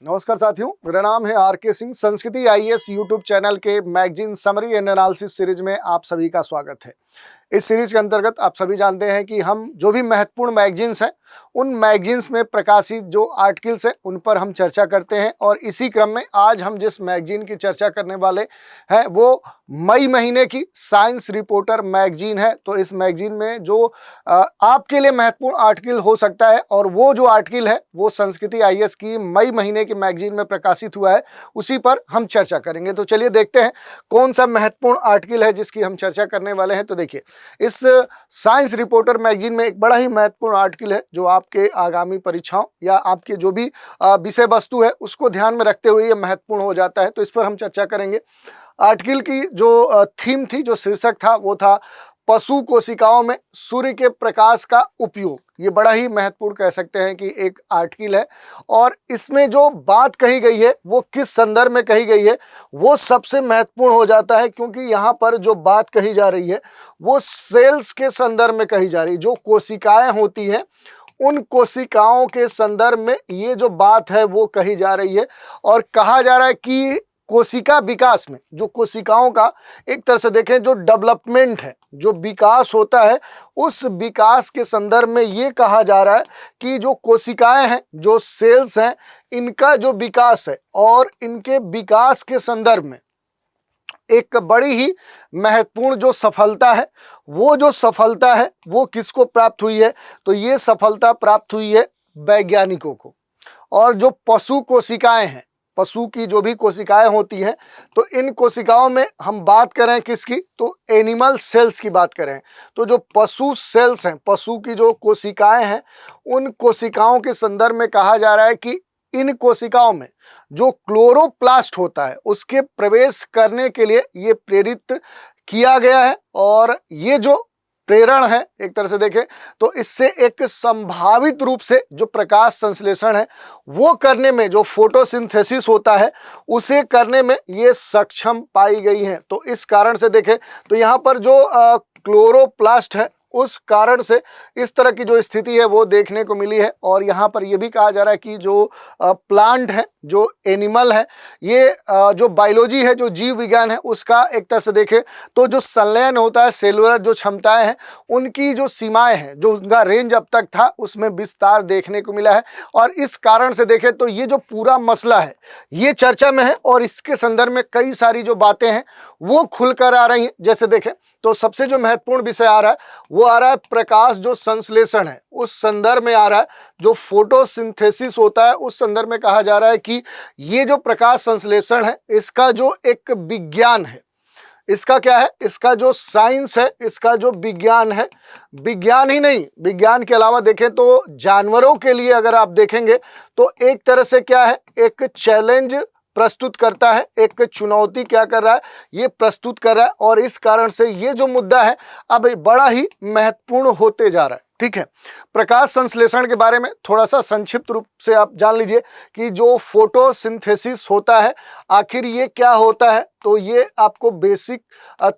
नमस्कार साथियों, मेरा नाम है आर.के. सिंह। संस्कृति आईएएस यूट्यूब चैनल के magazine summary and analysis series में आप सभी का स्वागत है। इस सीरीज के अंतर्गत आप सभी जानते हैं कि हम जो भी महत्वपूर्ण मैगजीन्स हैं उन मैगजीन्स में प्रकाशित जो आर्टिकल्स हैं उन पर हम चर्चा करते हैं। और इसी क्रम में आज हम जिस मैगजीन की चर्चा करने वाले हैं वो मई महीने की साइंस रिपोर्टर मैगजीन है। तो इस मैगजीन में जो आपके लिए महत्वपूर्ण आर्टिकल हो सकता है और वो जो आर्टिकल है वो संस्कृति आईएएस की मई महीने की मैगजीन में प्रकाशित हुआ है, उसी पर हम चर्चा करेंगे। तो चलिए देखते हैं कौन सा महत्वपूर्ण आर्टिकल है जिसकी हम चर्चा करने वाले हैं। तो देखिए, इस साइंस रिपोर्टर मैगजीन में एक बड़ा ही महत्वपूर्ण आर्टिकल है जो आपके आगामी परीक्षाओं या आपके जो भी विषय वस्तु है उसको ध्यान में रखते हुए ये महत्वपूर्ण हो जाता है। तो इस पर हम चर्चा करेंगे। आर्टिकल की जो थीम थी, जो शीर्षक था, वो था पशु कोशिकाओं में सूर्य के प्रकाश का उपयोग। ये बड़ा ही महत्वपूर्ण कह सकते हैं कि एक आर्टिकल है और इसमें जो बात कही गई है वो किस संदर्भ में कही गई है वो सबसे महत्वपूर्ण हो जाता है, क्योंकि यहाँ पर जो बात कही जा रही है वो सेल्स के संदर्भ में कही जा रही है। जो कोशिकाएं होती हैं उन कोशिकाओं के संदर्भ में ये जो बात है वो कही जा रही है। और कहा जा रहा है कि कोशिका विकास में जो कोशिकाओं का एक तरह से देखें जो डेवलपमेंट है, जो विकास होता है, उस विकास के संदर्भ में ये कहा जा रहा है कि जो कोशिकाएं हैं, जो सेल्स हैं, इनका जो विकास है और इनके विकास के संदर्भ में एक बड़ी ही महत्वपूर्ण जो सफलता है, वो जो सफलता है वो किसको प्राप्त हुई है? तो ये सफलता प्राप्त हुई है वैज्ञानिकों को। और जो पशु कोशिकाएं हैं, पशु की जो भी कोशिकाएं होती हैं, तो इन कोशिकाओं में हम बात करें किसकी? तो एनिमल सेल्स की बात करें तो जो पशु सेल्स हैं, पशु की जो कोशिकाएं हैं, उन कोशिकाओं के संदर्भ में कहा जा रहा है कि इन कोशिकाओं में जो क्लोरोप्लास्ट होता है उसके प्रवेश करने के लिए ये प्रेरित किया गया है। और ये जो प्रेरण है, एक तरह से देखें तो इससे एक संभावित रूप से जो प्रकाश संश्लेषण है वो करने में, जो फोटोसिंथेसिस होता है उसे करने में ये सक्षम पाई गई हैं। तो इस कारण से देखें तो यहाँ पर जो क्लोरोप्लास्ट है उस कारण से इस तरह की जो स्थिति है वो देखने को मिली है। और यहाँ पर यह भी कहा जा रहा है कि जो प्लांट है, जो एनिमल है, ये जो बायोलॉजी है, जो जीव विज्ञान है, उसका एक तरह से देखें तो जो संलयन होता है, सेलुलर जो क्षमताएं हैं, उनकी जो सीमाएं हैं, जो उनका रेंज अब तक था उसमें विस्तार देखने को मिला है। और इस कारण से देखें तो ये जो पूरा मसला है ये चर्चा में है और इसके संदर्भ में कई सारी जो बातें हैं वो खुलकर आ रही हैं। जैसे देखें तो सबसे जो महत्वपूर्ण विषय आ रहा है वो आ रहा है प्रकाश जो संश्लेषण है उस संदर्भ में आ रहा है। जो फोटोसिंथेसिस होता है उस संदर्भ में कहा जा रहा है कि ये जो प्रकाश संश्लेषण है इसका जो एक विज्ञान है, इसका क्या है, इसका जो साइंस है, इसका जो विज्ञान है, विज्ञान ही नहीं, विज्ञान के अलावा देखें तो जानवरों के लिए अगर आप देखेंगे तो एक तरह से क्या है, एक चैलेंज प्रस्तुत करता है, एक चुनौती क्या कर रहा है, ये प्रस्तुत कर रहा है। और इस कारण से ये जो मुद्दा है अब बड़ा ही महत्वपूर्ण होते जा रहा है। ठीक है, प्रकाश संश्लेषण के बारे में थोड़ा सा संक्षिप्त रूप से आप जान लीजिए कि जो फोटोसिंथेसिस होता है आखिर ये क्या होता है। तो ये आपको बेसिक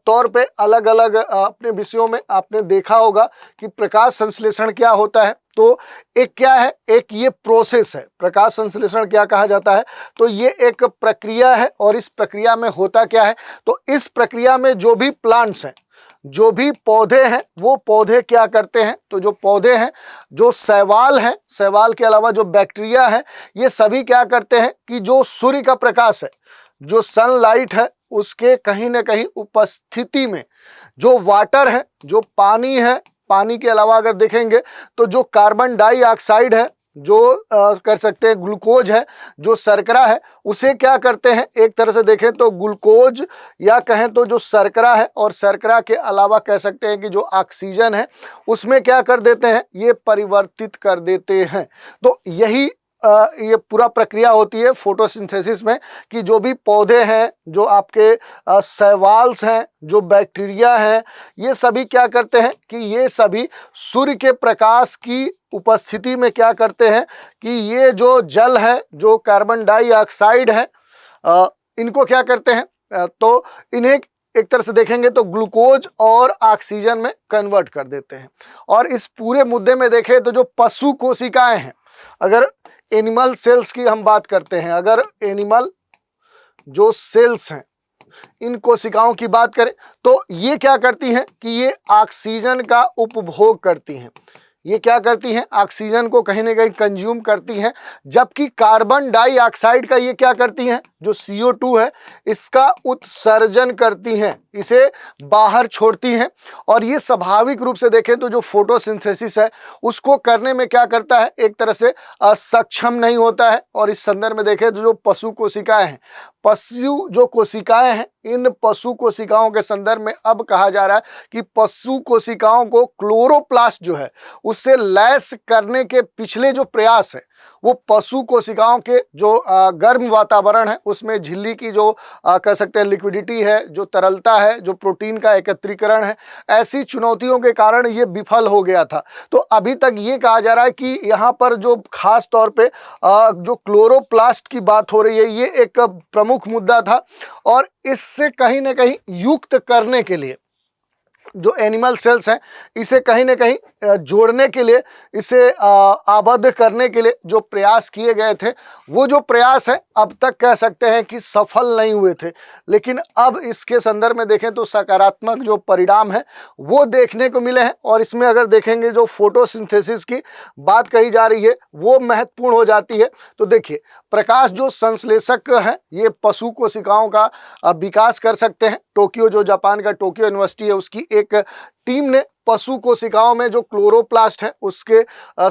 तौर पे अलग अलग अपने विषयों में आपने देखा होगा कि प्रकाश संश्लेषण क्या होता है। तो एक क्या है, एक ये प्रोसेस है। प्रकाश संश्लेषण क्या कहा जाता है? तो ये एक प्रक्रिया है और इस प्रक्रिया में होता क्या है? तो इस प्रक्रिया में जो भी प्लांट्स हैं, जो भी पौधे हैं, वो पौधे क्या करते हैं? तो जो पौधे हैं, जो शैवाल हैं, शैवाल के अलावा जो बैक्टीरिया है, ये सभी क्या करते हैं कि जो सूर्य का प्रकाश है, जो सनलाइट है, उसके कहीं ना कहीं उपस्थिति में जो वाटर है, जो पानी है, पानी के अलावा अगर देखेंगे तो जो कार्बन डाइऑक्साइड है, जो कर सकते हैं ग्लूकोज है, जो शर्करा है, उसे क्या करते हैं, एक तरह से देखें तो ग्लूकोज या कहें तो जो शर्करा है और शर्करा के अलावा कह सकते हैं कि जो ऑक्सीजन है उसमें क्या कर देते हैं, ये परिवर्तित कर देते हैं। तो यही ये पूरा प्रक्रिया होती है फोटोसिंथेसिस में कि जो भी पौधे हैं, जो आपके शैवाल्स हैं, जो बैक्टीरिया हैं, ये सभी क्या करते हैं कि ये सभी सूर्य के प्रकाश की उपस्थिति में क्या करते हैं कि ये जो जल है, जो कार्बन डाइऑक्साइड है, इनको क्या करते हैं, तो इन्हें एक तरह से देखेंगे तो ग्लूकोज और ऑक्सीजन में कन्वर्ट कर देते हैं। और इस पूरे मुद्दे में देखें तो जो पशु कोशिकाएं हैं, अगर एनिमल सेल्स की हम बात करते हैं, अगर एनिमल जो सेल्स हैं इन कोशिकाओं की बात करें तो ये क्या करती हैं कि ये ऑक्सीजन का उपभोग करती हैं। ये क्या करती हैं? ऑक्सीजन को कहीं ना कहीं कंज्यूम करती हैं, जबकि कार्बन डाइऑक्साइड का ये क्या करती हैं? जो CO2 है इसका उत्सर्जन करती हैं, इसे बाहर छोड़ती हैं। और ये स्वाभाविक रूप से देखें तो जो फोटोसिंथेसिस है उसको करने में क्या करता है? एक तरह से सक्षम नहीं होता है। और इस संदर्भ में देखें तो जो पशु कोशिकाएं हैं, पशु जो कोशिकाएं हैं, इन पशु कोशिकाओं के संदर्भ में अब कहा जा रहा है कि पशु कोशिकाओं को क्लोरोप्लास्ट जो है उससे लैस करने के पिछले जो प्रयास है वो पशु कोशिकाओं के जो गर्म वातावरण है उसमें झिल्ली की जो कह सकते हैं लिक्विडिटी है, जो तरलता है, जो प्रोटीन का एकत्रीकरण है, ऐसी चुनौतियों के कारण ये विफल हो गया था। तो अभी तक ये कहा जा रहा है कि यहाँ पर जो खास तौर पे जो क्लोरोप्लास्ट की बात हो रही है ये एक प्रमुख मुद्दा था। और इससे कहीं ना कहीं युक्त करने के लिए जो एनिमल सेल्स हैं इसे कहीं ना कहीं जोड़ने के लिए, इसे आबद्ध करने के लिए जो प्रयास किए गए थे वो जो प्रयास है अब तक कह सकते हैं कि सफल नहीं हुए थे। लेकिन अब इसके संदर्भ में देखें तो सकारात्मक जो परिणाम है वो देखने को मिले हैं। और इसमें अगर देखेंगे जो फोटोसिंथेसिस की बात कही जा रही है वो महत्वपूर्ण हो जाती है। तो देखिए प्रकाश जो संश्लेषक है ये पशु कोशिकाओं का विकास कर सकते हैं। टोक्यो जो जापान का टोक्यो यूनिवर्सिटी है उसकी एक टीम ने पशु कोशिकाओं में जो क्लोरोप्लास्ट है उसके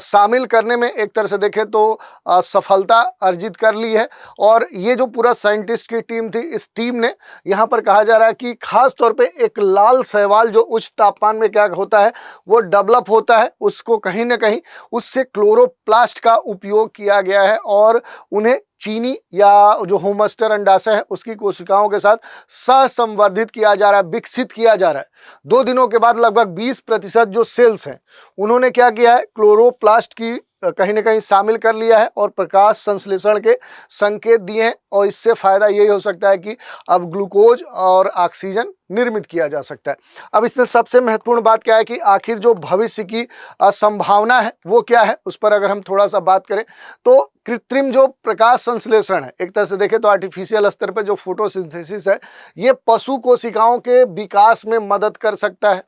शामिल करने में एक तरह से देखें तो सफलता अर्जित कर ली है। और ये जो पूरा साइंटिस्ट की टीम थी, इस टीम ने यहाँ पर कहा जा रहा है कि खास तौर पे एक लाल शैवाल जो उच्च तापमान में क्या होता है वो डेवलप होता है, उसको कहीं ना कहीं उससे क्लोरोप्लास्ट का उपयोग किया गया है और उन्हें चीनी या जो होमस्टर अंडाशय है उसकी कोशिकाओं के साथ सहसंवर्धित किया जा रहा है, विकसित किया जा रहा है। 2 दिनों के बाद लगभग 20% जो सेल्स हैं उन्होंने क्या किया है? क्लोरोप्लास्ट की कहीं ना कहीं शामिल कर लिया है और प्रकाश संश्लेषण के संकेत दिए हैं। और इससे फायदा यही हो सकता है कि अब ग्लूकोज और ऑक्सीजन निर्मित किया जा सकता है। अब इसमें सबसे महत्वपूर्ण बात क्या है कि आखिर जो भविष्य की संभावना है वो क्या है, उस पर अगर हम थोड़ा सा बात करें तो कृत्रिम जो प्रकाश संश्लेषण है, एक तरह से देखें तो आर्टिफिशियल स्तर पर जो फोटोसिंथेसिस है ये पशु कोशिकाओं के विकास में मदद कर सकता है।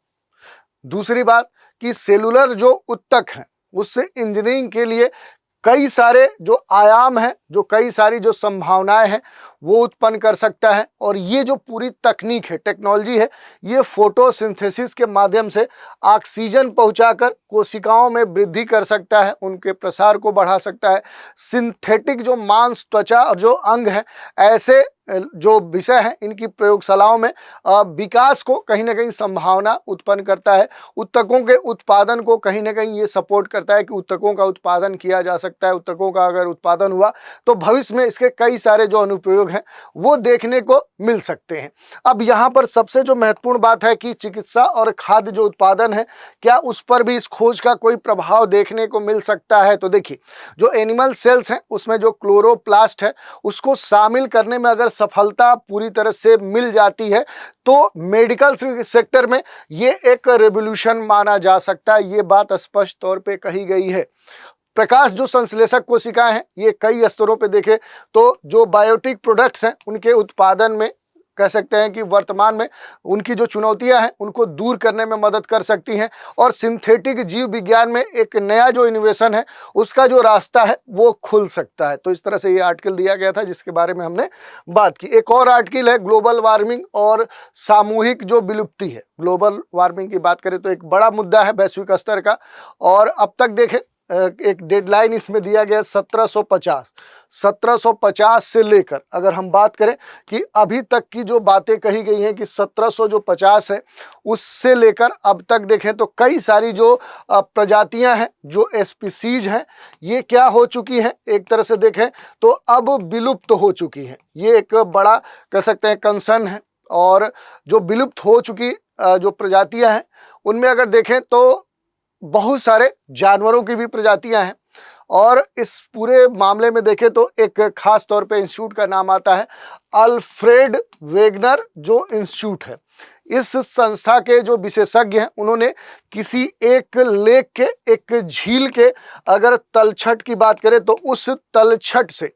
दूसरी बात कि सेलुलर जो उत्तक है उससे इंजीनियरिंग के लिए कई सारे जो आयाम हैं, जो कई सारी जो संभावनाएं हैं वो उत्पन्न कर सकता है। और ये जो पूरी तकनीक है, टेक्नोलॉजी है, ये फोटोसिंथेसिस के माध्यम से ऑक्सीजन पहुंचाकर कोशिकाओं में वृद्धि कर सकता है, उनके प्रसार को बढ़ा सकता है। सिंथेटिक जो मांस, त्वचा और जो अंग है, ऐसे जो विषय हैं इनकी प्रयोगशालाओं में विकास को कहीं ना कहीं संभावना उत्पन्न करता है। उत्तकों के उत्पादन को कहीं ना कहीं ये सपोर्ट करता है कि उत्तकों का उत्पादन किया जा सकता है। उत्तकों का अगर उत्पादन हुआ तो भविष्य में इसके कई सारे जो अनुप्रयोग हैं वो देखने को मिल सकते हैं। अब यहाँ पर सबसे जो महत्वपूर्ण बात है कि चिकित्सा और खाद्य जो उत्पादन है, क्या उस पर भी इस खोज का कोई प्रभाव देखने को मिल सकता है? तो देखिए जो एनिमल सेल्स हैं उसमें जो क्लोरोप्लास्ट है उसको शामिल करने में अगर सफलता पूरी तरह से मिल जाती है तो मेडिकल सेक्टर में ये एक रेवोल्यूशन माना जा सकता है। ये बात स्पष्ट तौर पे कही गई है। प्रकाश जो संश्लेषक कोशिकाएं हैं ये कई स्तरों पे देखें तो जो बायोटिक प्रोडक्ट्स हैं उनके उत्पादन में कह सकते हैं कि वर्तमान में उनकी जो चुनौतियां हैं उनको दूर करने में मदद कर सकती हैं। और सिंथेटिक जीव विज्ञान में एक नया जो इनोवेशन है उसका जो रास्ता है वो खुल सकता है। तो इस तरह से ये आर्टिकल दिया गया था जिसके बारे में हमने बात की। एक और आर्टिकल है ग्लोबल वार्मिंग और सामूहिक जो विलुप्ति है। ग्लोबल वार्मिंग की बात करें तो एक बड़ा मुद्दा है वैश्विक स्तर का, और अब तक देखें एक डेडलाइन इसमें दिया गया 1750 से लेकर अगर हम बात करें कि अभी तक की जो बातें कही गई हैं कि 1750 है, उससे लेकर अब तक देखें तो कई सारी जो प्रजातियां हैं, जो स्पीसीज हैं, ये क्या हो चुकी हैं, एक तरह से देखें तो अब विलुप्त हो चुकी हैं। ये एक बड़ा कह सकते हैं कंसर्न है। और जो विलुप्त हो चुकी जो प्रजातियां हैं उनमें अगर देखें तो बहुत सारे जानवरों की भी प्रजातियां हैं। और इस पूरे मामले में देखें तो एक खास तौर पे इंस्टीट्यूट का नाम आता है अल्फ्रेड वेगनर जो इंस्टीट्यूट है। इस संस्था के जो विशेषज्ञ हैं उन्होंने किसी एक लेक के, एक झील के अगर तलछट की बात करें तो उस तलछट से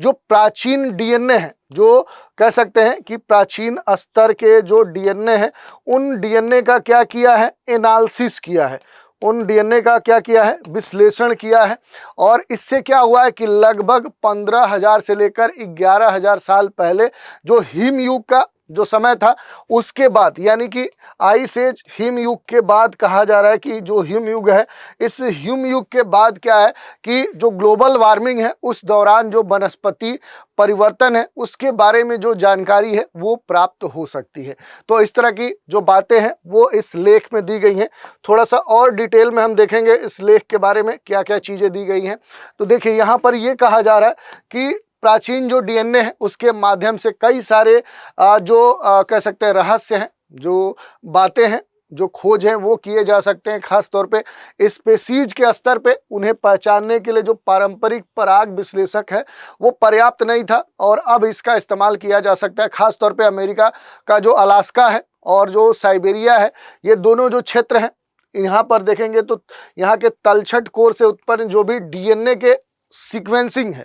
जो प्राचीन डीएनए है, जो कह सकते हैं कि प्राचीन स्तर के जो डीएनए है, उन डीएनए का क्या किया है, एनालिसिस किया है, उन डीएनए का क्या किया है, विश्लेषण किया है। और इससे क्या हुआ है कि लगभग 15,000 से लेकर 11,000 साल पहले जो हिम युग का जो समय था उसके बाद, यानी कि आइस एज, हिम युग के बाद कहा जा रहा है कि जो हिम युग है, इस हिम युग के बाद क्या है कि जो ग्लोबल वार्मिंग है उस दौरान जो वनस्पति परिवर्तन है उसके बारे में जो जानकारी है वो प्राप्त हो सकती है। तो इस तरह की जो बातें हैं वो इस लेख में दी गई हैं। थोड़ा सा और डिटेल में हम देखेंगे इस लेख के बारे में क्या क्या चीज़ें दी गई हैं। तो देखिए यहाँ पर ये कहा जा रहा है कि प्राचीन जो डीएनए है उसके माध्यम से कई सारे कह सकते हैं रहस्य हैं, जो बातें हैं, जो खोज हैं वो किए जा सकते हैं। खास तौर पे स्पेसीज के स्तर पे उन्हें पहचानने के लिए जो पारंपरिक पराग विश्लेषक है वो पर्याप्त नहीं था और अब इसका इस्तेमाल किया जा सकता है। खास तौर पे अमेरिका का जो अलास्का है और जो साइबेरिया है, ये दोनों जो क्षेत्र हैं, यहाँ पर देखेंगे तो यहाँ के तलछट कोर से उत्पन्न जो भी डीएनए के सीक्वेंसिंग है,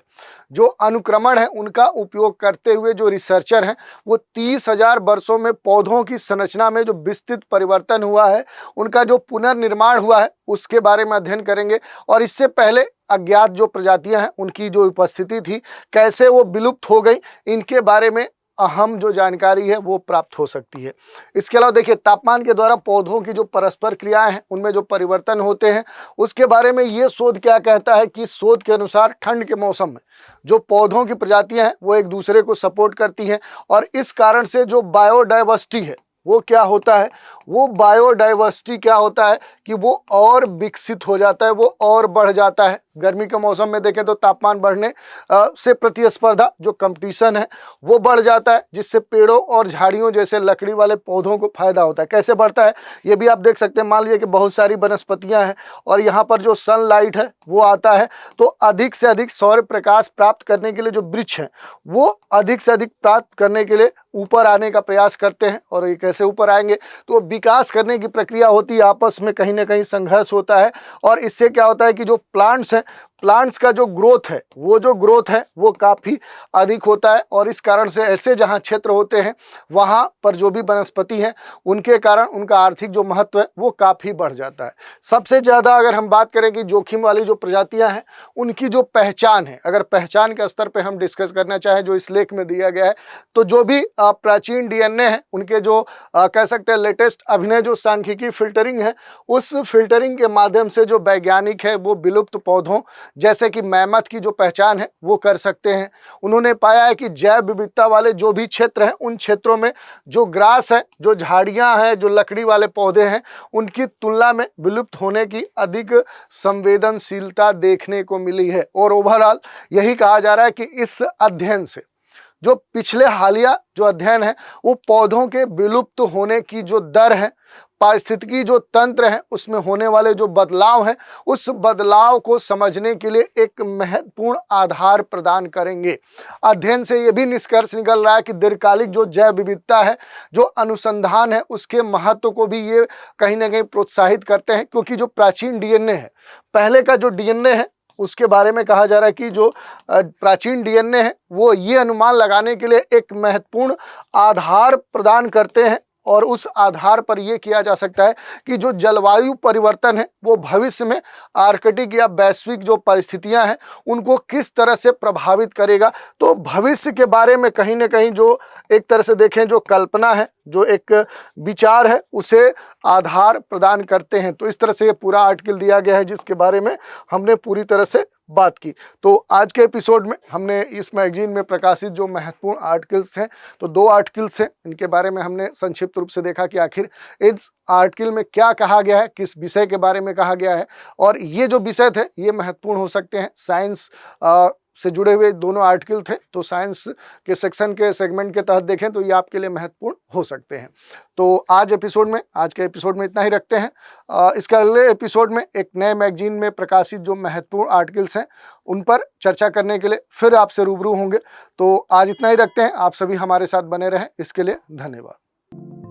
जो अनुक्रमण है, उनका उपयोग करते हुए जो रिसर्चर हैं वो 30,000 वर्षों में पौधों की संरचना में जो विस्तृत परिवर्तन हुआ है, उनका जो पुनर्निर्माण हुआ है उसके बारे में अध्ययन करेंगे। और इससे पहले अज्ञात जो प्रजातियां हैं उनकी जो उपस्थिति थी, कैसे वो विलुप्त हो गई, इनके बारे में अहम जो जानकारी है वो प्राप्त हो सकती है। इसके अलावा देखिए तापमान के द्वारा पौधों की जो परस्पर क्रियाएं हैं उनमें जो परिवर्तन होते हैं उसके बारे में ये शोध क्या कहता है कि शोध के अनुसार ठंड के मौसम में जो पौधों की प्रजातियां हैं वो एक दूसरे को सपोर्ट करती हैं और इस कारण से जो बायोडाइवर्सिटी है वो क्या होता है, वो बायोडाइवर्सिटी क्या होता है कि वो और विकसित हो जाता है, वो और बढ़ जाता है। गर्मी के मौसम में देखें तो तापमान बढ़ने से प्रतिस्पर्धा, जो कंपटीशन है वो बढ़ जाता है, जिससे पेड़ों और झाड़ियों जैसे लकड़ी वाले पौधों को फायदा होता है। कैसे बढ़ता है ये भी आप देख सकते हैं। मान लीजिए कि बहुत सारी वनस्पतियां हैं और यहाँ पर जो सनलाइट है वो आता है, तो अधिक से अधिक सौर प्रकाश प्राप्त करने के लिए जो वृक्ष हैं वो अधिक से अधिक प्राप्त करने के लिए ऊपर आने का प्रयास करते हैं। और ये कैसे ऊपर आएंगे, तो विकास करने की प्रक्रिया होती है, आपस में कहीं ना कहीं संघर्ष होता है और इससे क्या होता है कि जो प्लांट्स हैं, प्लांट्स का जो ग्रोथ है वो काफ़ी अधिक होता है। और इस कारण से ऐसे जहाँ क्षेत्र होते हैं वहाँ पर जो भी वनस्पति हैं उनके कारण उनका आर्थिक जो महत्व है वो काफ़ी बढ़ जाता है। सबसे ज़्यादा अगर हम बात करें कि जोखिम वाली जो प्रजातियाँ हैं उनकी जो पहचान है, अगर पहचान के स्तर पर हम डिस्कस करना चाहें जो इस लेख में दिया गया है, तो जो भी प्राचीन डीएनए हैं उनके जो कह सकते हैं लेटेस्ट अभिनय जो सांख्यिकी फिल्टरिंग है, उस फिल्टरिंग के माध्यम से जो वैज्ञानिक है वो विलुप्त पौधों जैसे कि मैमथ की जो पहचान है वो कर सकते हैं। उन्होंने पाया है कि जैव विविधता वाले जो भी क्षेत्र हैं उन क्षेत्रों में जो ग्रास है, जो झाड़ियां हैं, जो लकड़ी वाले पौधे हैं, उनकी तुलना में विलुप्त होने की अधिक संवेदनशीलता देखने को मिली है। और ओवरऑल यही कहा जा रहा है कि इस अध्ययन से, जो पिछले हालिया जो अध्ययन है, वो पौधों के विलुप्त होने की जो दर है, पारिस्थितिकी जो तंत्र है उसमें होने वाले जो बदलाव हैं, उस बदलाव को समझने के लिए एक महत्वपूर्ण आधार प्रदान करेंगे। अध्ययन से ये भी निष्कर्ष निकल रहा है कि दीर्घकालिक जो जैव विविधता है, जो अनुसंधान है, उसके महत्व को भी ये कहीं ना कहीं प्रोत्साहित करते हैं। क्योंकि जो प्राचीन डीएनए है, पहले का जो डीएनए है उसके बारे में कहा जा रहा है कि जो प्राचीन डीएनए है वो ये अनुमान लगाने के लिए एक महत्वपूर्ण आधार प्रदान करते हैं। और उस आधार पर यह किया जा सकता है कि जो जलवायु परिवर्तन है वो भविष्य में आर्कटिक या वैश्विक जो परिस्थितियां हैं उनको किस तरह से प्रभावित करेगा। तो भविष्य के बारे में कहीं ना कहीं जो एक तरह से देखें जो कल्पना है, जो एक विचार है, उसे आधार प्रदान करते हैं। तो इस तरह से ये पूरा आर्टिकल दिया गया है जिसके बारे में हमने पूरी तरह से बात की। तो आज के एपिसोड में हमने इस मैगजीन में प्रकाशित जो महत्वपूर्ण आर्टिकल्स हैं, तो 2 आर्टिकल्स हैं, इनके बारे में हमने संक्षिप्त रूप से देखा कि आखिर इस आर्टिकल में क्या कहा गया है, किस विषय के बारे में कहा गया है। और ये जो विषय थे ये महत्वपूर्ण हो सकते हैं। साइंस से जुड़े हुए दोनों आर्टिकल थे, तो साइंस के सेक्शन के सेगमेंट के तहत देखें तो ये आपके लिए महत्वपूर्ण हो सकते हैं। तो आज के एपिसोड में इतना ही रखते हैं। इसके अगले एपिसोड में एक नए मैगजीन में प्रकाशित जो महत्वपूर्ण आर्टिकल्स हैं उन पर चर्चा करने के लिए फिर आपसे रूबरू होंगे। तो आज इतना ही रखते हैं। आप सभी हमारे साथ बने रहें, इसके लिए धन्यवाद।